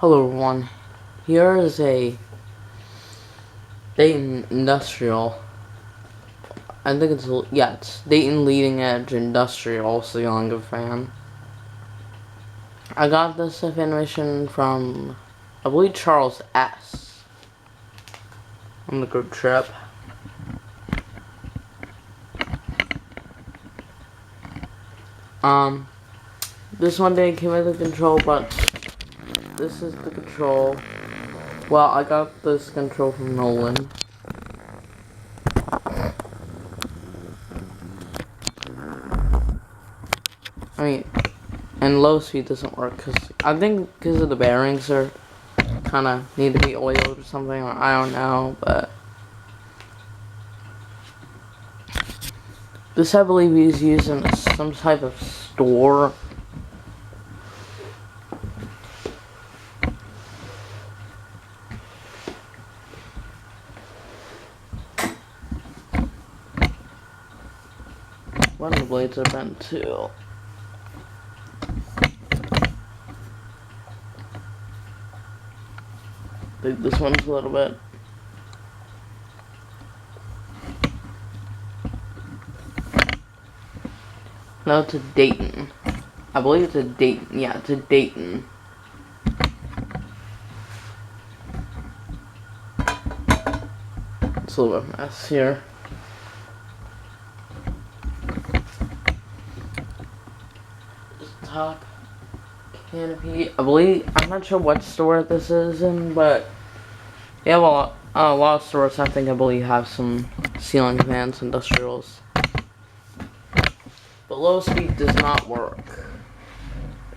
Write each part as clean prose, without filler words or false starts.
Hello everyone, here is a Dayton Industrial, I think it's Dayton Leading Edge Industrial Ceiling fan. I got this Fanimation from, I believe, Charles S. on the group trip. This one didn't came with the control, but this is the control. Well, I got this control from Nolan. I mean, and low speed doesn't work I think because of the bearings are kind of need to be oiled or something, or I don't know, but this I believe he's using some type of store. One of the blades are bent too. I think this one's a little bit. No, it's a Dayton. I believe it's a Dayton. Yeah, it's a Dayton. It's a little bit of a mess here. Top canopy. I believe, I'm not sure what store this is in, but they have a lot of stores I believe have some ceiling fans, industrials. But low speed does not work.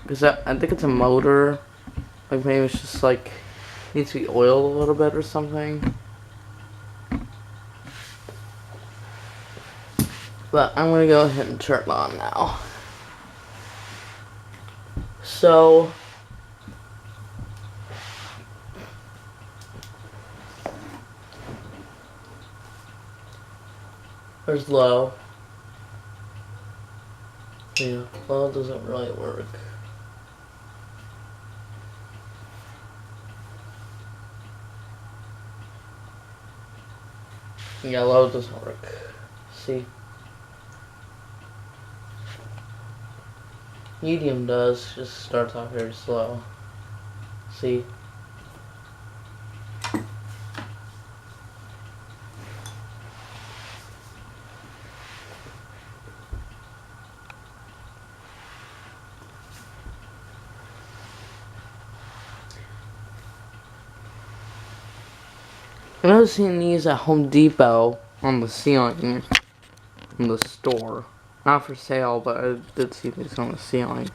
Because I think it's a motor. Like maybe it's just like, needs to be oiled a little bit or something. But I'm gonna go ahead and turn it on now. So, there's low. Yeah, low doesn't really work. Yeah, low doesn't work. See? Medium does, just starts off very slow. See? I was seeing these at Home Depot on the ceiling in the store. Not for sale, but I did see these on the ceiling.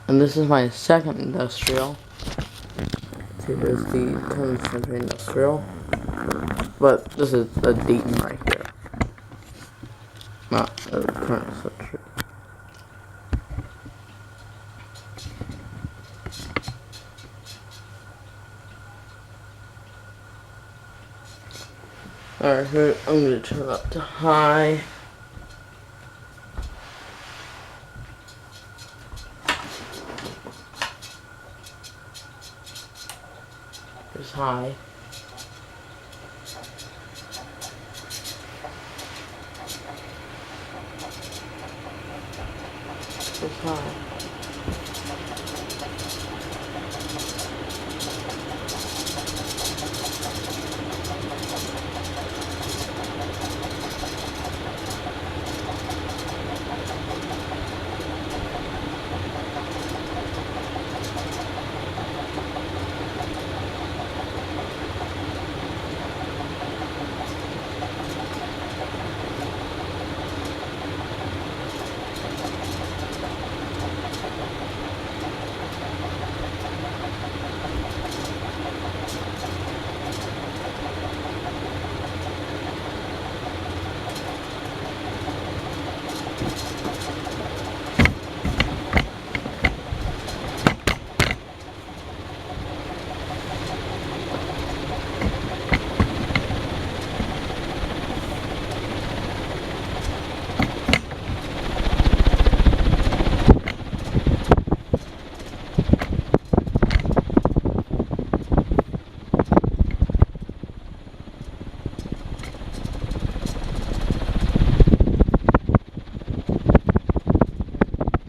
And this is my second industrial. See, there's the 10th century industrial. But this is a Dayton right here. Not a current century. Alright, here I'm gonna turn it up to high. It's high. It's high.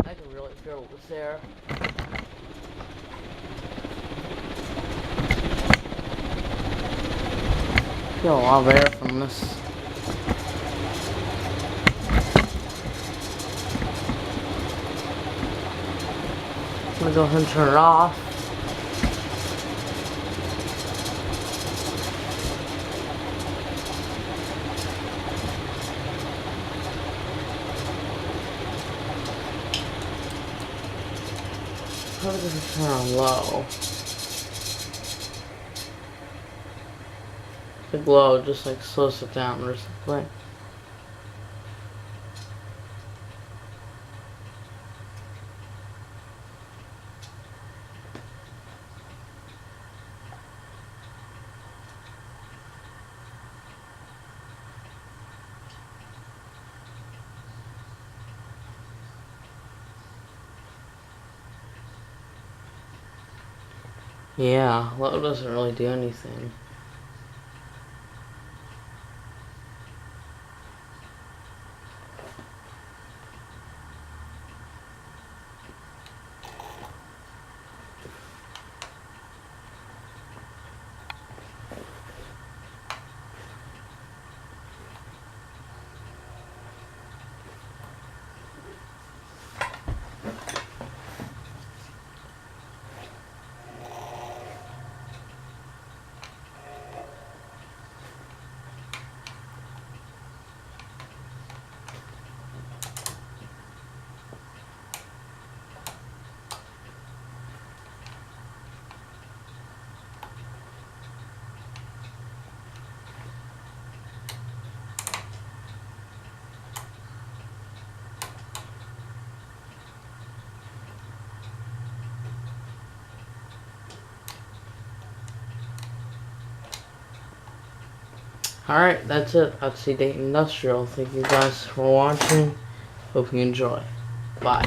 I can really feel what was there. Feel a lot of air from this. I'm gonna go ahead and turn it off. How does it turn on low? The glow just like slows it down or something. Yeah, low doesn't really do anything. Alright, that's it. That's the Dayton Industrial. Thank you guys for watching. Hope you enjoy. Bye.